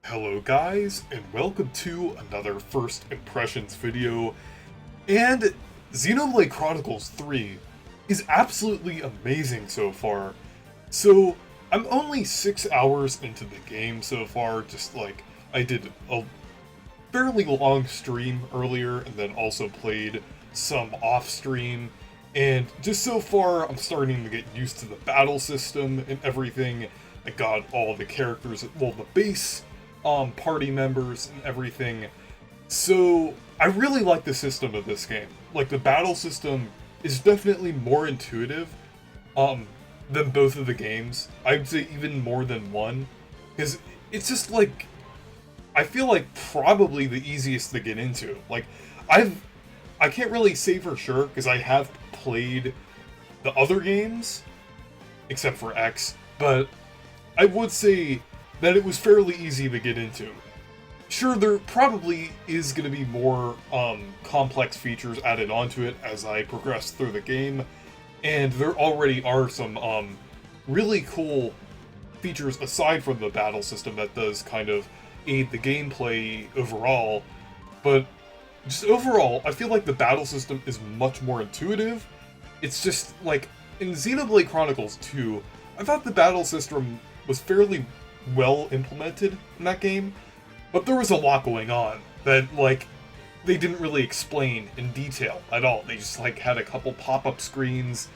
Hello guys, and welcome to another First Impressions video. And Xenoblade Chronicles 3 is absolutely amazing so far. So, I'm only 6 hours into the game so far, just like I did a fairly long stream earlier and then also played some off stream. And just so far, I'm starting to get used to the battle system and everything. I got all the characters, well, the base party members and everything. So I really like the system of this game. Like the battle system is definitely more intuitive than both of the games. I'd say even more than one. Because it's just like I feel like probably the easiest to get into. Like I can't really say for sure because I have played the other games except for X, but I would say that it was fairly easy to get into. Sure, there probably is going to be more complex features added onto it as I progress through the game, and there already are some really cool features aside from the battle system that does kind of aid the gameplay overall, but just overall, I feel like the battle system is much more intuitive. It's just like, in Xenoblade Chronicles 2, I thought the battle system was fairly well implemented in that game, but there was a lot going on that, like, they didn't really explain in detail at all. They just, like, had a couple pop-up screens,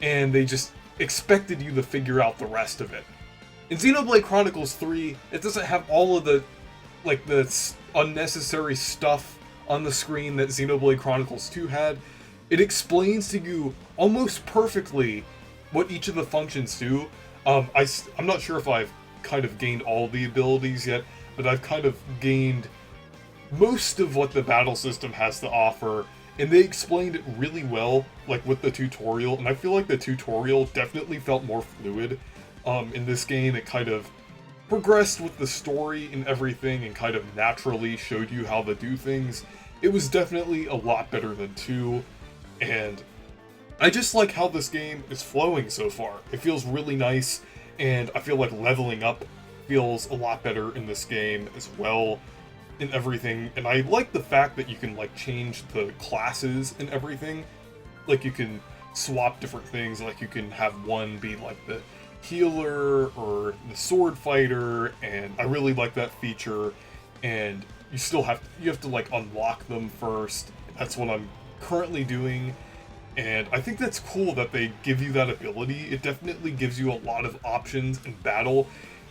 and they just expected you to figure out the rest of it. In Xenoblade Chronicles 3, it doesn't have all of the, like, the unnecessary stuff on the screen that Xenoblade Chronicles 2 had. It explains to you almost perfectly what each of the functions do. I'm not sure if I've kind of gained all the abilities yet, but I've kind of gained most of what the battle system has to offer, and they explained it really well, like with the tutorial, and I feel like the tutorial definitely felt more fluid in this game. It kind of progressed with the story and everything and kind of naturally showed you how to do things. It was definitely a lot better than 2, and I just like how this game is flowing so far. It feels really nice, and I feel like leveling up feels a lot better in this game as well and everything. And I like the fact that you can like change the classes and everything. Like you can swap different things, like you can have one be like the healer or the sword fighter, and I really like that feature. And you have to like unlock them first. That's what I'm currently doing. And I think that's cool that they give you that ability. It definitely gives you a lot of options in battle.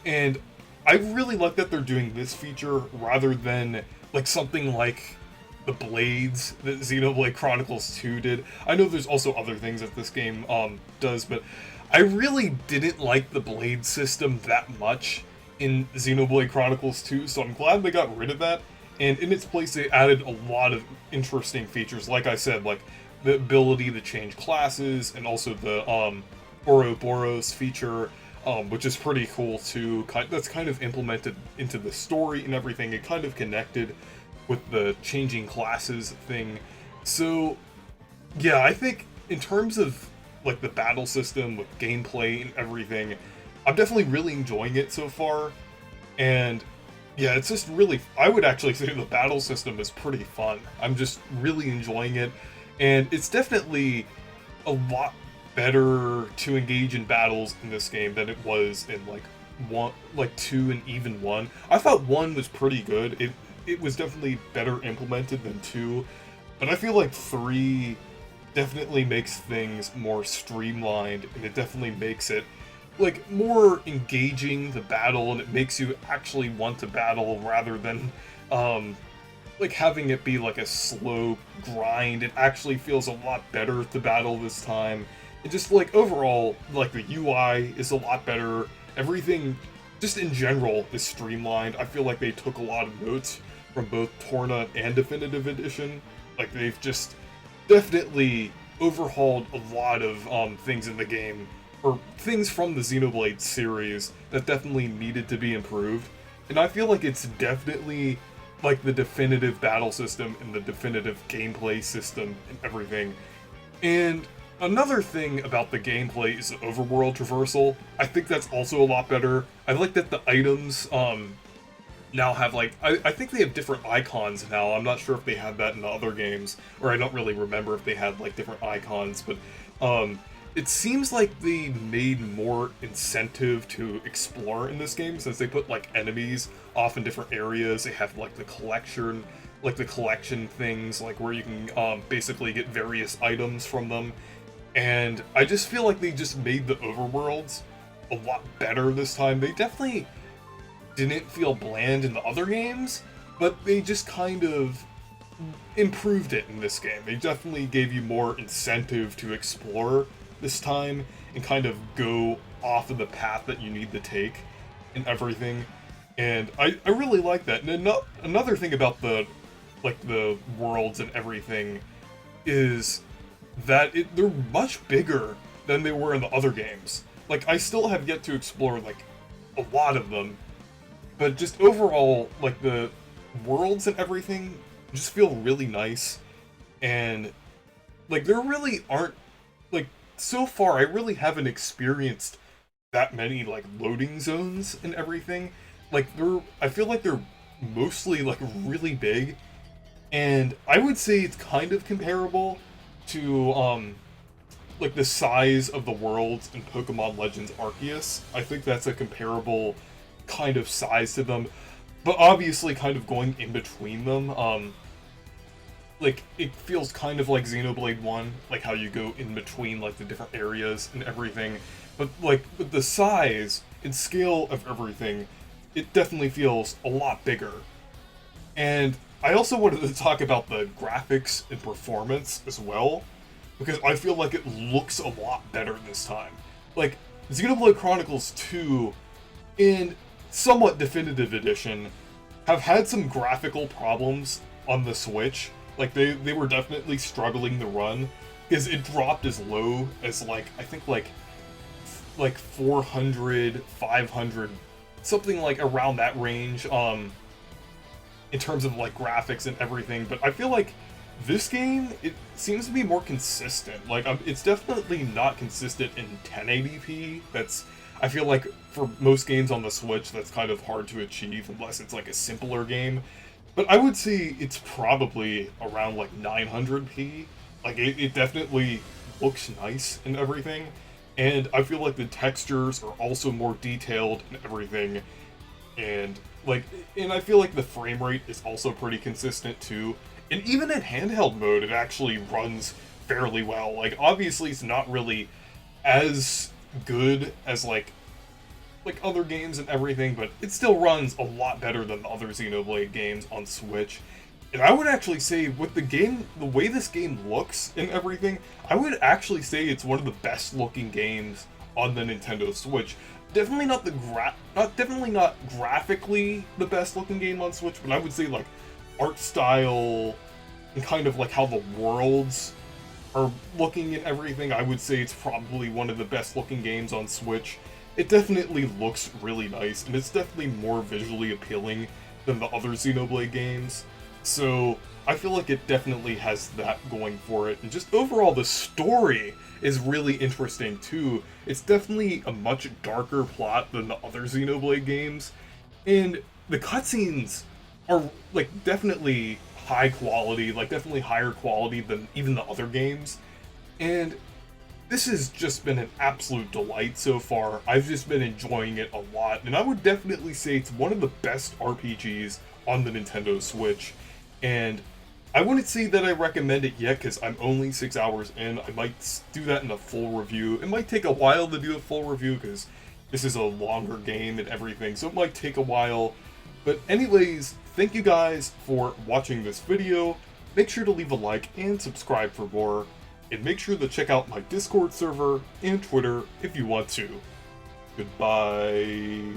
And I really like that they're doing this feature rather than like something like the blades that Xenoblade Chronicles 2 did. I know there's also other things that this game does, but I really didn't like the blade system that much in Xenoblade Chronicles 2, so I'm glad they got rid of that. And in its place, they added a lot of interesting features. Like I said, like the ability to change classes, and also the Ouroboros feature, which is pretty cool too. That's kind of implemented into the story and everything. It kind of connected with the changing classes thing. So, yeah, I think in terms of like the battle system with gameplay and everything, I'm definitely really enjoying it so far. And yeah, it's just really, I would actually say the battle system is pretty fun. I'm just really enjoying it. And it's definitely a lot better to engage in battles in this game than it was in like 2 and even 1. I thought 1 was pretty good. It was definitely better implemented than 2, but I feel like 3 definitely makes things more streamlined, and it definitely makes it like more engaging, the battle, and it makes you actually want to battle rather than like having it be like a slow grind. It actually feels a lot better to battle this time. And just like overall, like the UI is a lot better. Everything just in general is streamlined. I feel like they took a lot of notes from both Torna and Definitive Edition. Like they've just definitely overhauled a lot of things in the game, or things from the Xenoblade series that definitely needed to be improved. And I feel like it's definitely like the definitive battle system and the definitive gameplay system and everything. And another thing about the gameplay is the overworld traversal. I think that's also a lot better. I like that the items now have like I think they have different icons now. I'm not sure if they had that in the other games, or I don't really remember if they had like different icons, but it seems like they made more incentive to explore in this game since they put like enemies off in different areas. They have like the collection things, like where you can basically get various items from them. And I just feel like they just made the overworlds a lot better this time. They definitely didn't feel bland in the other games, but they just kind of improved it in this game. They definitely gave you more incentive to explore this time and kind of go off of the path that you need to take and everything. And I really like that. And another thing about the worlds and everything is that they're much bigger than they were in the other games. Like, I still have yet to explore like a lot of them, but just overall, like, the worlds and everything just feel really nice. And like, there really aren't, like, so far I really haven't experienced that many like loading zones and everything. Like, I feel like they're mostly like really big, and I would say it's kind of comparable to like the size of the worlds in Pokemon Legends Arceus. I think that's a comparable kind of size to them, but obviously kind of going in between them. Like, it feels kind of like Xenoblade 1, like how you go in between like the different areas and everything, but like with the size and scale of everything, it definitely feels a lot bigger. And I also wanted to talk about the graphics and performance as well, because I feel like it looks a lot better this time. Like, Xenoblade Chronicles 2 and somewhat Definitive Edition have had some graphical problems on the Switch. Like, they were definitely struggling to run, because it dropped as low as, like, I think, like 400, 500, something like around that range, in terms of, like, graphics and everything. But I feel like this game, it seems to be more consistent. Like, it's definitely not consistent in 1080p. I feel like for most games on the Switch, that's kind of hard to achieve unless it's like a simpler game. But I would say it's probably around like 900p. Like, it definitely looks nice and everything. And I feel like the textures are also more detailed and everything. And I feel like the frame rate is also pretty consistent too. And even in handheld mode, it actually runs fairly well. Like, obviously it's not really as good as like other games and everything, but it still runs a lot better than the other Xenoblade games on Switch. And I would actually say, with the way this game looks and everything, I would actually say it's one of the best looking games on the Nintendo Switch. Definitely not definitely not graphically the best looking game on Switch, but I would say like art style and kind of like how the worlds are looking and everything, I would say it's probably one of the best looking games on Switch. It definitely looks really nice, and it's definitely more visually appealing than the other Xenoblade games. So I feel like it definitely has that going for it. And just overall, the story is really interesting too. It's definitely a much darker plot than the other Xenoblade games. And the cutscenes are like definitely high quality, like definitely higher quality than even the other games. And this has just been an absolute delight so far. I've just been enjoying it a lot, and I would definitely say it's one of the best RPGs on the Nintendo Switch. And I wouldn't say that I recommend it yet, because I'm only 6 hours in. I might do that in a full review. It might take a while to do a full review, because this is a longer game and everything, so it might take a while. But anyways, thank you guys for watching this video. Make sure to leave a like and subscribe for more. And make sure to check out my Discord server and Twitter if you want to. Goodbye.